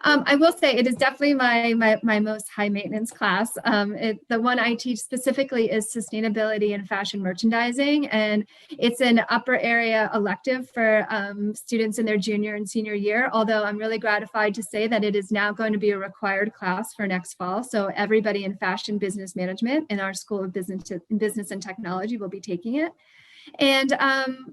I will say it is definitely my most high maintenance class. The one I teach specifically is sustainability and fashion merchandising, and it's an upper area elective for students in their junior and senior year, although I'm really gratified to say that it is now going to be a required class for next fall. So everybody in fashion business management in our School of Business and Technology will be taking it. And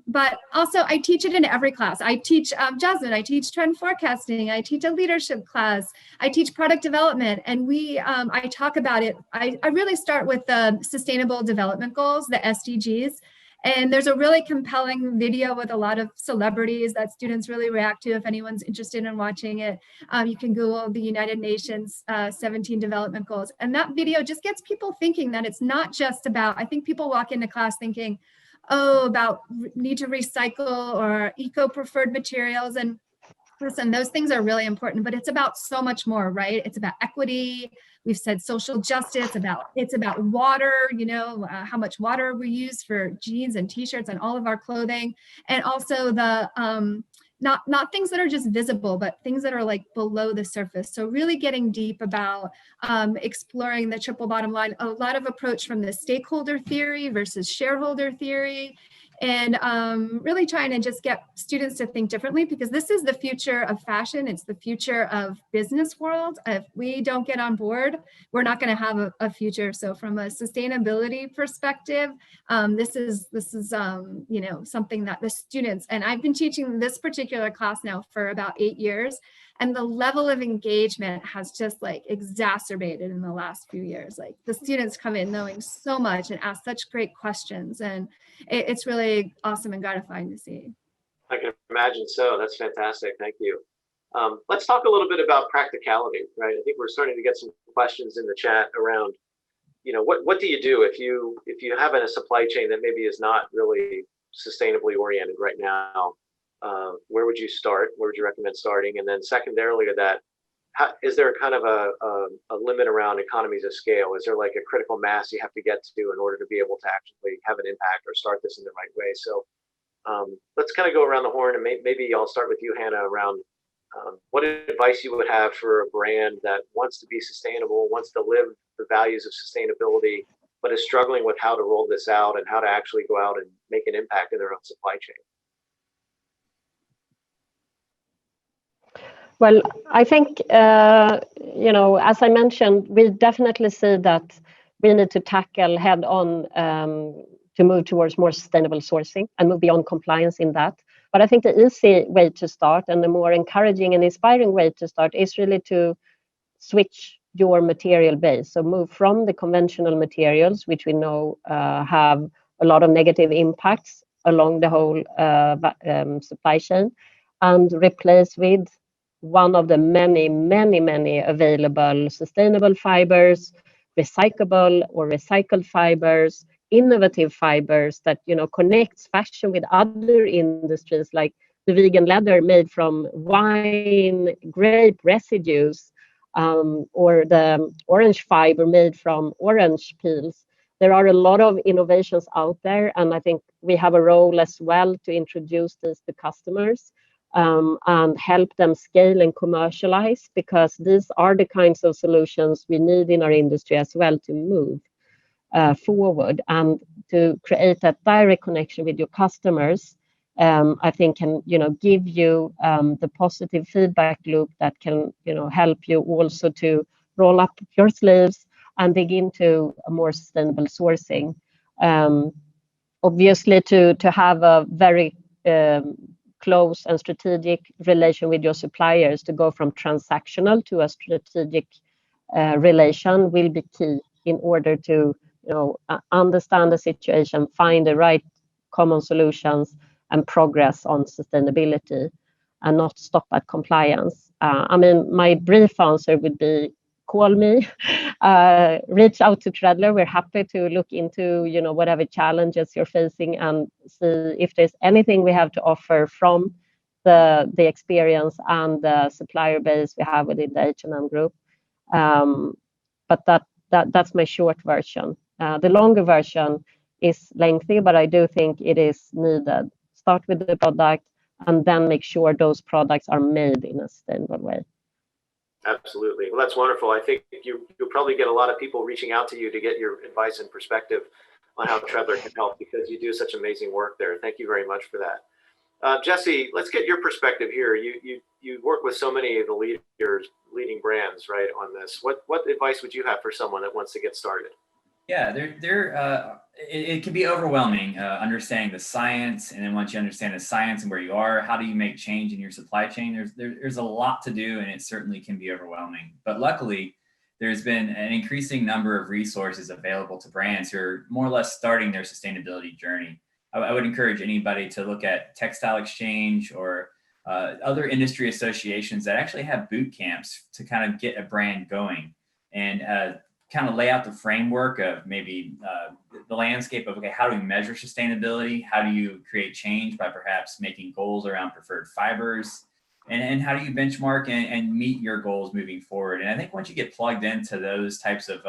but also I teach it in every class. I teach Jasmine, I teach trend forecasting, I teach a leadership class, I teach product development, and I talk about it. I really start with the Sustainable Development Goals, the SDGs. And there's a really compelling video with a lot of celebrities that students really react to. If anyone's interested in watching it, you can Google the United Nations 17 Development Goals. And that video just gets people thinking that it's not just about, I think people walk into class thinking, oh, about need to recycle or eco-preferred materials. And listen, those things are really important, but it's about so much more, right? It's about equity. We've said social justice, it's about water, how much water we use for jeans and t-shirts and all of our clothing. And also the, not things that are just visible, but things that are like below the surface. So really getting deep about exploring the triple bottom line, a lot of approach from the stakeholder theory versus shareholder theory, and really trying to just get students to think differently, because this is the future of fashion. It's the future of business world. If we don't get on board, we're not going to have a future. So from a sustainability perspective, this is something that the students, and I've been teaching this particular class now for about 8 years, and the level of engagement has just like exacerbated in the last few years. Like the students come in knowing so much and ask such great questions, and it's really awesome and gratifying to see. I can imagine so. That's fantastic. Thank you. Let's talk a little bit about practicality, right? I think we're starting to get some questions in the chat around, what do you do if you have a supply chain that maybe is not really sustainably oriented right now? Where would you start? Where would you recommend starting? And then secondarily to that, is there kind of a limit around economies of scale? Is there like a critical mass you have to get to in order to be able to actually have an impact or start this in the right way? So let's kind of go around the horn, and maybe I'll start with you, Hanna, around what advice you would have for a brand that wants to be sustainable, wants to live the values of sustainability, but is struggling with how to roll this out and how to actually go out and make an impact in their own supply chain. Well, I think, as I mentioned, we definitely see that we need to tackle head on to move towards more sustainable sourcing and move beyond compliance in that. But I think the easy way to start and the more encouraging and inspiring way to start is really to switch your material base. So move from the conventional materials, which we know have a lot of negative impacts along the whole supply chain, and replace with one of the many available sustainable fibers, recyclable or recycled fibers, innovative fibers that connects fashion with other industries, like the vegan leather made from wine grape residues, or the orange fiber made from orange peels. There are a lot of innovations out there, and I think we have a role as well to introduce this to customers and help them scale and commercialize, because these are the kinds of solutions we need in our industry as well to move forward and to create that direct connection with your customers. I think can give you the positive feedback loop that can help you also to roll up your sleeves and dig into a more sustainable sourcing. Obviously, to have a very close and strategic relation with your suppliers, to go from transactional to a strategic relation will be key in order to understand the situation, find the right common solutions, and progress on sustainability, and not stop at compliance. My brief answer would be call me, reach out to Treadler. We're happy to look into whatever challenges you're facing and see if there's anything we have to offer from the experience and the supplier base we have within the H&M group. But that's my short version. The longer version is lengthy, but I do think it is needed. Start with the product and then make sure those products are made in a sustainable way. Absolutely. Well, that's wonderful. I think you'll probably get a lot of people reaching out to you to get your advice and perspective on how Treadler can help, because you do such amazing work there. Thank you very much for that. Jessie, let's get your perspective here. You work with so many of the leading brands, right, on this. What advice would you have for someone that wants to get started? Yeah, it can be overwhelming understanding the science, and then once you understand the science and where you are, how do you make change in your supply chain? There's a lot to do, and it certainly can be overwhelming. But luckily, there's been an increasing number of resources available to brands who are more or less starting their sustainability journey. I would encourage anybody to look at Textile Exchange or other industry associations that actually have boot camps to kind of get a brand going and kind of lay out the framework of maybe the landscape of, okay, how do we measure sustainability? How do you create change by perhaps making goals around preferred fibers? And how do you benchmark and meet your goals moving forward? And I think once you get plugged into those types of,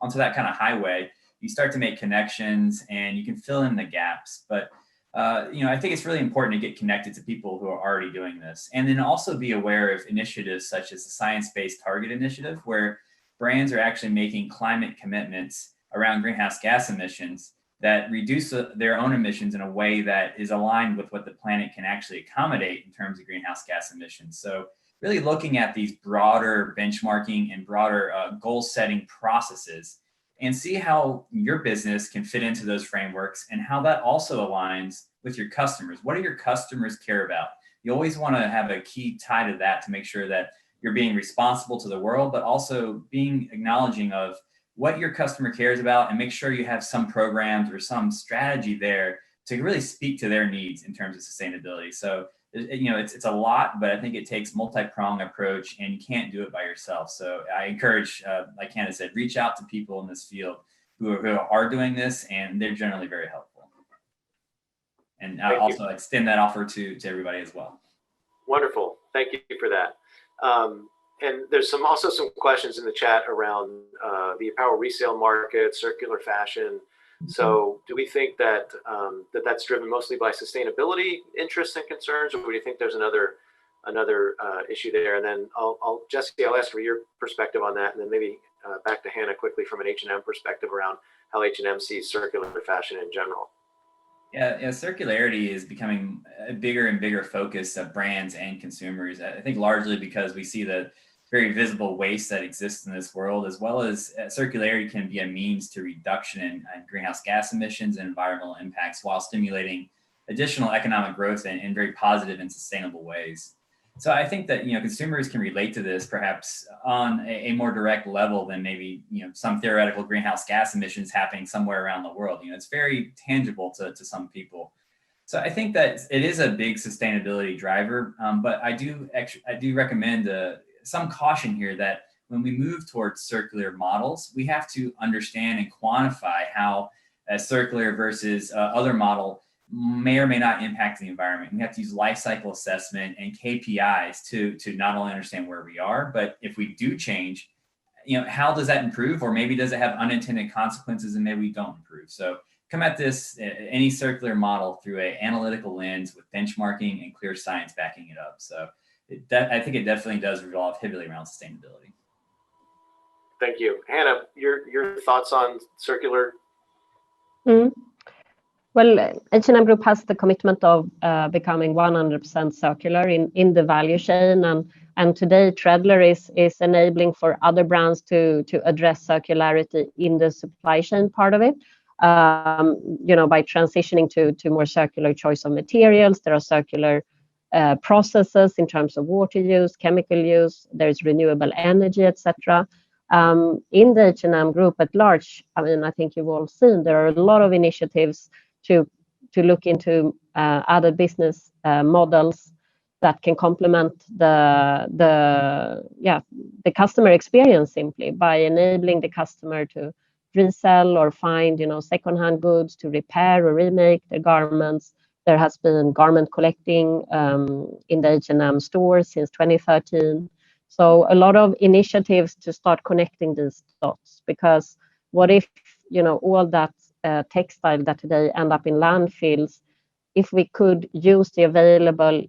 onto that kind of highway, you start to make connections and you can fill in the gaps. But I think it's really important to get connected to people who are already doing this. And then also be aware of initiatives such as the Science-Based Target Initiative, where brands are actually making climate commitments around greenhouse gas emissions that reduce their own emissions in a way that is aligned with what the planet can actually accommodate in terms of greenhouse gas emissions. So really looking at these broader benchmarking and broader goal setting processes, and see how your business can fit into those frameworks and how that also aligns with your customers. What do your customers care about? You always want to have a key tie to that to make sure that you're being responsible to the world, but also being acknowledging of what your customer cares about, and make sure you have some programs or some strategy there to really speak to their needs in terms of sustainability. So, it's a lot, but I think it takes multi-pronged approach, and you can't do it by yourself. So I encourage, like Hanna said, reach out to people in this field who are doing this, and they're generally very helpful. And I also extend that offer to everybody as well. Wonderful. Thank you for that. And there's also some questions in the chat around the apparel resale market, circular fashion. So do we think that that's driven mostly by sustainability interests and concerns, or do you think there's another issue there? And then Jessie, I'll ask for your perspective on that, and then maybe back to Hanna quickly from an H&M perspective around how H&M sees circular fashion in general. Yeah, circularity is becoming a bigger and bigger focus of brands and consumers. I think largely because we see the very visible waste that exists in this world, as well as circularity can be a means to reduction in greenhouse gas emissions and environmental impacts while stimulating additional economic growth in very positive and sustainable ways. So I think that consumers can relate to this perhaps on a more direct level than maybe some theoretical greenhouse gas emissions happening somewhere around the world. It's very tangible to some people. So I think that it is a big sustainability driver, but I do recommend some caution here that when we move towards circular models, we have to understand and quantify how a circular versus other model may or may not impact the environment. We have to use life cycle assessment and KPIs to not only understand where we are, but if we do change, how does that improve? Or maybe does it have unintended consequences and maybe we don't improve? So come at this, any circular model, through an analytical lens with benchmarking and clear science backing it up. So I think it definitely does revolve heavily around sustainability. Thank you. Hanna, your thoughts on circular? Well, H&M Group has the commitment of becoming 100% circular in the value chain, and today Treadler is enabling for other brands to address circularity in the supply chain part of it. By transitioning to more circular choice of materials. There are circular processes in terms of water use, chemical use. There's renewable energy, etc. In the H&M Group at large, I think you've all seen there are a lot of initiatives to look into other business models that can complement the customer experience, simply by enabling the customer to resell or find secondhand goods to repair or remake their garments. There has been garment collecting in the H&M store since 2013. So a lot of initiatives to start connecting these dots, because what if all that textile that today end up in landfills, if we could use the available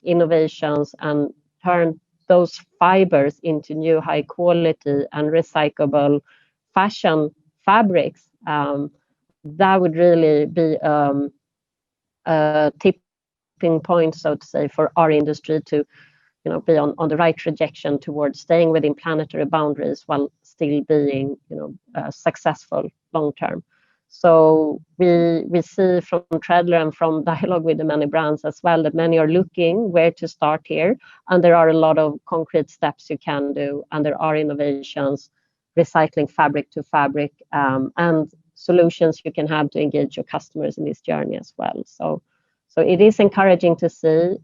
innovations and turn those fibers into new high quality and recyclable fashion fabrics, that would really be a tipping point, so to say, for our industry to be on the right trajectory towards staying within planetary boundaries while still being successful long term. So we see from Treadler and from dialogue with the many brands as well that many are looking where to start here, and there are a lot of concrete steps you can do, and there are innovations, recycling fabric to fabric, and solutions you can have to engage your customers in this journey as well. So it is encouraging to see.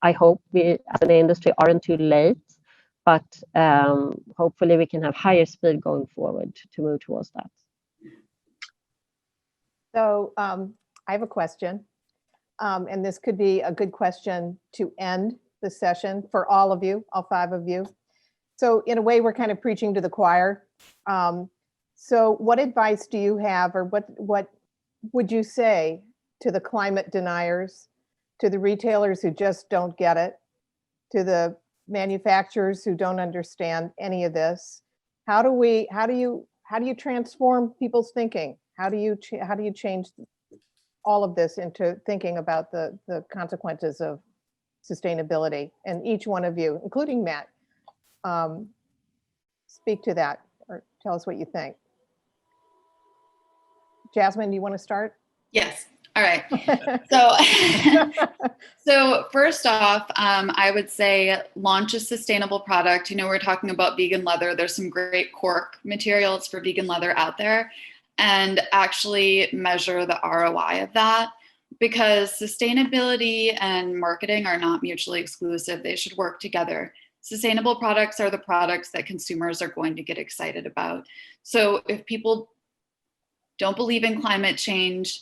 I hope we as an industry aren't too late, but hopefully we can have higher speed going forward to move towards that. So I have a question, and this could be a good question to end the session for all of you, all 5 of you. So in a way, we're kind of preaching to the choir. So what advice do you have, or what would you say to the climate deniers, to the retailers who just don't get it, to the manufacturers who don't understand any of this? How do you transform people's thinking? How do you change all of this into thinking about the consequences of sustainability? And each one of you, including Matt, speak to that or tell us what you think. Jasmine, do you want to start? Yes. All right. So first off, I would say launch a sustainable product. We're talking about vegan leather. There's some great cork materials for vegan leather out there, and actually measure the ROI of that, because sustainability and marketing are not mutually exclusive. They should work together. Sustainable products are the products that consumers are going to get excited about. So if people don't believe in climate change,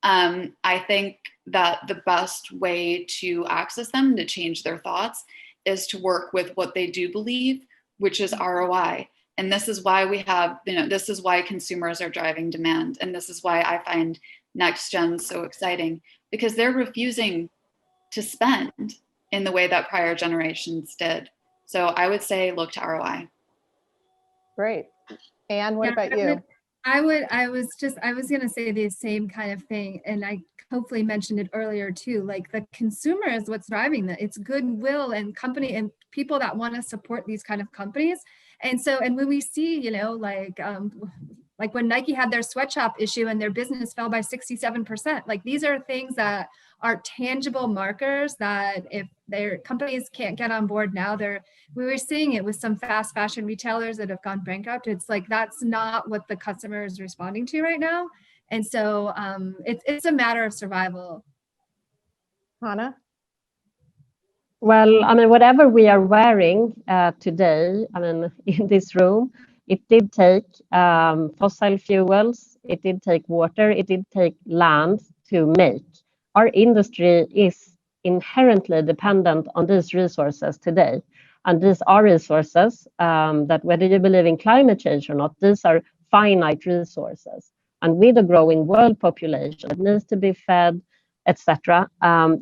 I think that the best way to access them, to change their thoughts, is to work with what they do believe, which is ROI. And this is why we have, this is why consumers are driving demand. And this is why I find Next Gen so exciting, because they're refusing to spend in the way that prior generations did. So I would say look to ROI. Great. Anne, what about you? I was going to say the same kind of thing. And I hopefully mentioned it earlier too, like the consumer is what's driving that. It's goodwill and company and people that want to support these kind of companies. And so, and when we see, like when Nike had their sweatshop issue and their business fell by 67%, like these are things that are tangible markers that if their companies can't get on board now, we were seeing it with some fast fashion retailers that have gone bankrupt. It's like, that's not what the customer is responding to right now. And so it's a matter of survival. Hanna? Well, I mean, whatever we are wearing today, I mean, in this room, it did take fossil fuels, it did take water, it did take land to make. Our industry is inherently dependent on these resources today. And these are resources that, whether you believe in climate change or not, these are finite resources. And with a growing world population that needs to be fed, etc.,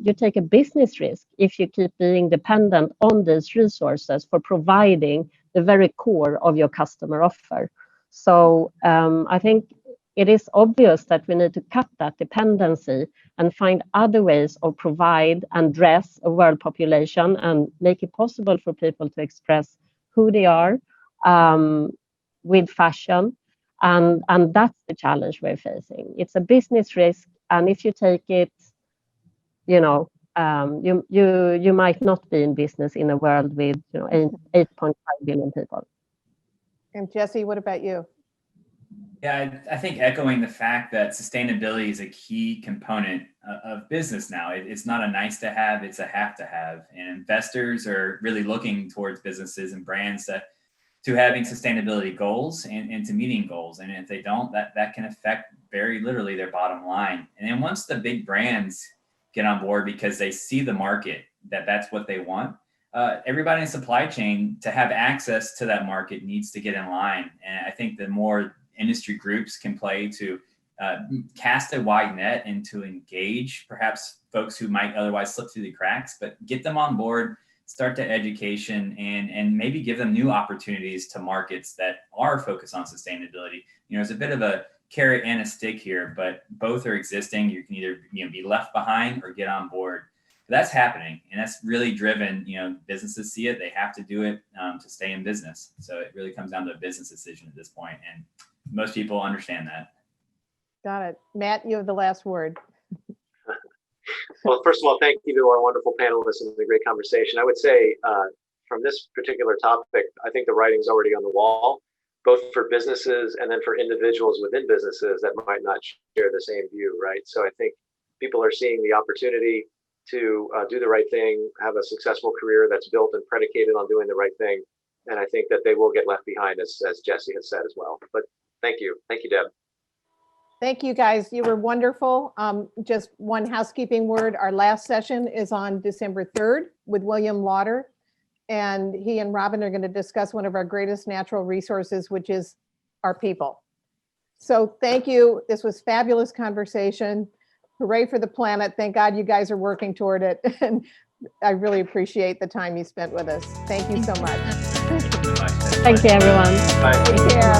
you take a business risk if you keep being dependent on these resources for providing the very core of your customer offer. So I think it is obvious that we need to cut that dependency and find other ways of provide and dress a world population and make it possible for people to express who they are with fashion. And that's the challenge we're facing. It's a business risk. And if you take it, you might not be in business in a world with 8.5 billion people. And Jessie, what about you? Yeah, I think echoing the fact that sustainability is a key component of business now. It's not a nice to have, it's a have to have. And investors are really looking towards businesses and brands to having sustainability goals and to meeting goals. And if they don't, that can affect very literally their bottom line. And then once the big brands get on board because they see the market, that's what they want, everybody in the supply chain to have access to that market needs to get in line. And I think the more industry groups can play to cast a wide net and to engage perhaps folks who might otherwise slip through the cracks, but get them on board start to education and maybe give them new opportunities to markets that are focused on sustainability. There's a bit of a carrot and a stick here, but both are existing. You can either be left behind or get on board. That's happening, and that's really driven. Businesses see it; they have to do it to stay in business. So it really comes down to a business decision at this point, and most people understand that. Got it. Matt, you have the last word. Well, first of all, thank you to our wonderful panelists and the great conversation. I would say from this particular topic, I think the writing's already on the wall, both for businesses and then for individuals within businesses that might not share the same view, right? So I think people are seeing the opportunity to do the right thing, have a successful career that's built and predicated on doing the right thing. And I think that they will get left behind, as Jessie has said as well. But thank you. Thank you, Deb. Thank you, guys. You were wonderful. Just one housekeeping word. Our last session is on December 3rd with William Lauder, and he and Robin are going to discuss one of our greatest natural resources, which is our people. So thank you. This was fabulous conversation. Hooray for the planet. Thank God you guys are working toward it. And I really appreciate the time you spent with us. Thank you so much. Thank you, everyone. Bye. Take care.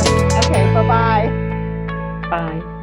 Okay, bye-bye. Bye.